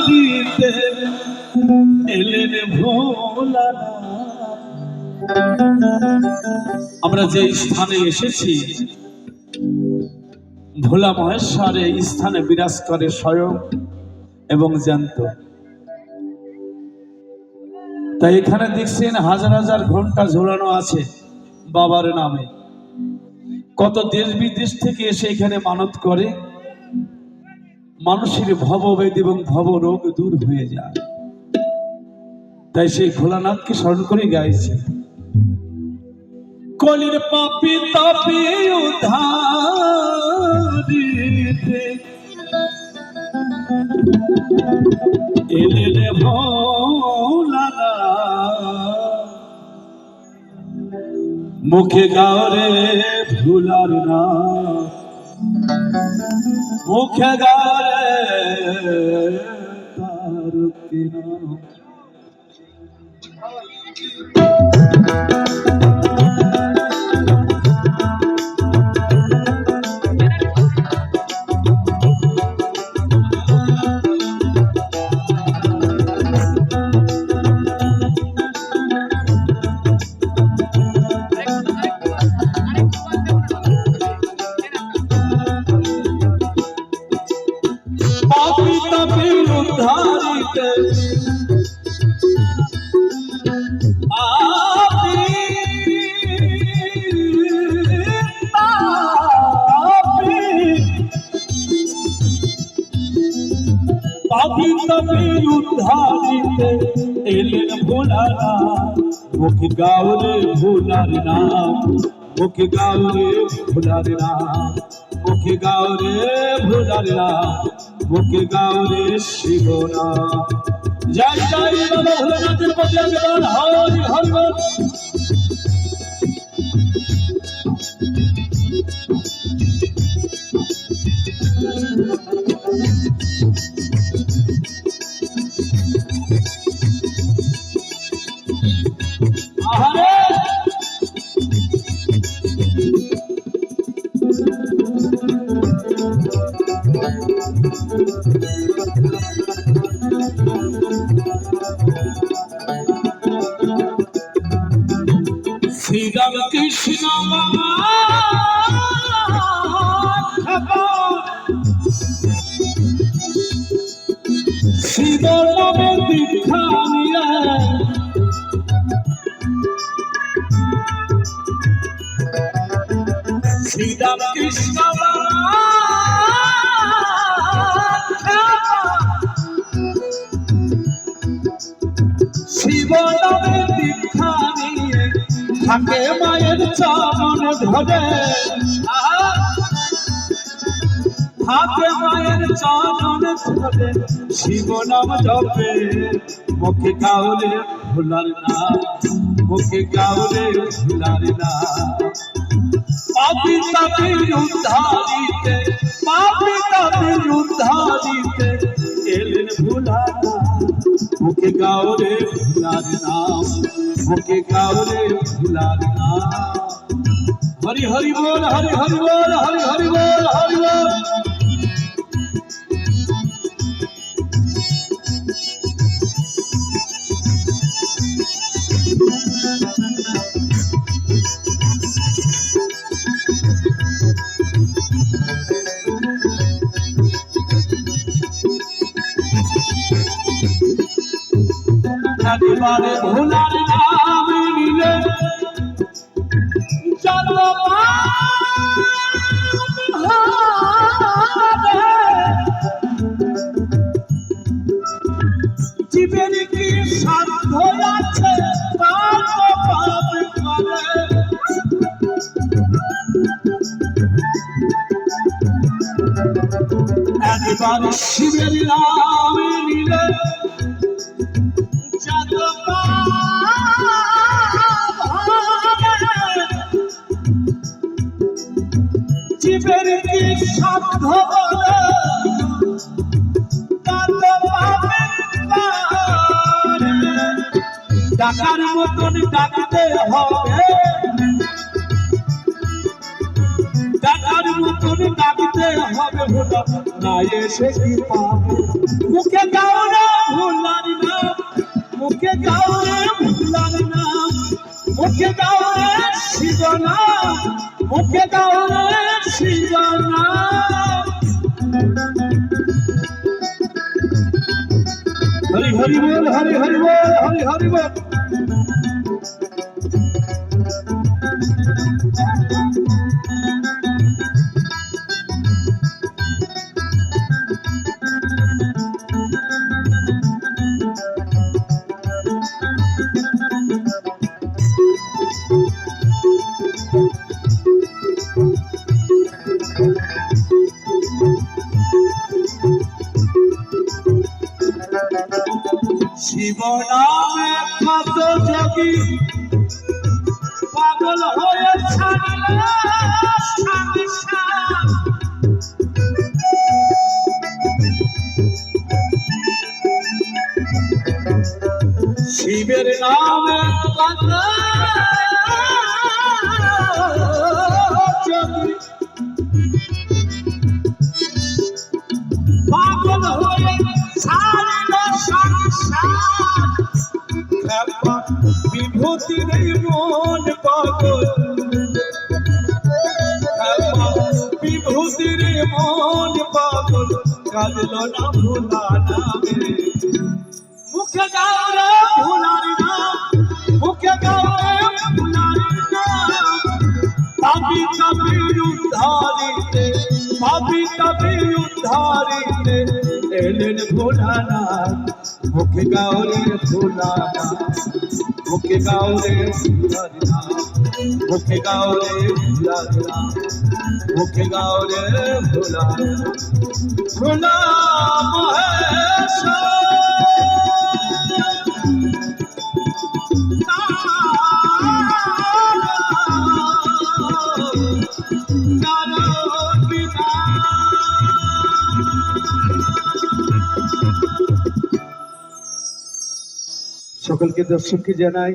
দিতে এলেন ভোলানাথ। আমরা যে স্থানে এসেছি, ভোলা মহেশ্বর এই স্থানে বিরাজ করে স্বয়ং এবং জ্যান্ত। তাই এখানে দেখছেন হাজার হাজার ঘন্টা ঝোলানো আছে বাবার নামে। কত দেশ বিদেশ থেকে এসে এখানে মানত করে, মানুষের ভববেদ এবং ভবরোগ দূর হয়ে যায়। তাই সেই ভোলানাথকে স্মরণ করে গাইছে, কলির পাপি তাপি উদ্ধারিতে এলেন ভোলানাথ। মুখে গাওরে ভুলার না, মুখে গাওরে তার নাম। উদ্ধারিতে উদ্ধারিতে এলেন ভোলানাথ। মুখে গাওরে ভোলার নাম, মুখে গাওরে ভোলার নাম, মুখে গাওরে ভোলার নাম, মুখে গাওরে শিবনাম। জয় জয় বাবা ভোলানাথের প্রতি আবেদন, হরি হরি বল। শ্রীরাম কৃষ্ণ শিব নামে দীক্ষা নিয়ে শ্রীরাম কৃষ্ণ শিব নামে দীক্ষা নিয়ে থাকে মায়ের চরণ ধরে, থাকে মায়ের চরণ ধরে শিব নাম জপে। মুখে গাওরে ভোলার নাম, মুখে গাওরে ভোলার নাম। পাপি তাপির উদ্ধারিতে, পাপি তাপির উদ্ধারিতে এলেন ভোলানাথ। মুখে গাওরে ভোলার নাম, মুখে গাওরে ভোলার নাম। হরি হরি বল, হরি হরি বল, হরি হরি বল, হরি বল। একবারে ভোলার নাম নিলে যত জীবের কি সাধ্য আছে একবারে শিবের নাম নিলে জীবের কি সাধ্য বলে ডাকার মতন ডাকতে হবে, ডাকার মতন ডাকতে হবে। ভোলা না এসে কি পাবে, মুখে গাওরে মুখে দাও রে শিবনা, মুখে দাও রে শিবনা। হরি হরি বল, হরি হরি বল, হরি হরি বল। শিব নামে কত যোগী পাগল হয়ে ছাড়ল সংসার। শিবের নামে কত যোগী পাগল হয়ে ছাড়ল সংসার। বিভূতির মন পাগল, বিভূতির মন পাগল, কাঁদল না ভোলা নামে। মুখে গাও রে ভোলার নাম, মুখে গাও রে ভোলার নাম। পাপি কবি উদ্ধারিতে, পাপি কবি উদ্ধারিতে এলেন ভোলানাথ। মুখে গাও রে ভোলানাথ, মুখে গাও রে ভোলার নাম, মুখে গাও রে ভোলার নাম, মুখে গাও রে ভোলা ভোলা মহেশ্বর। সকলকে দর্শককে জানাই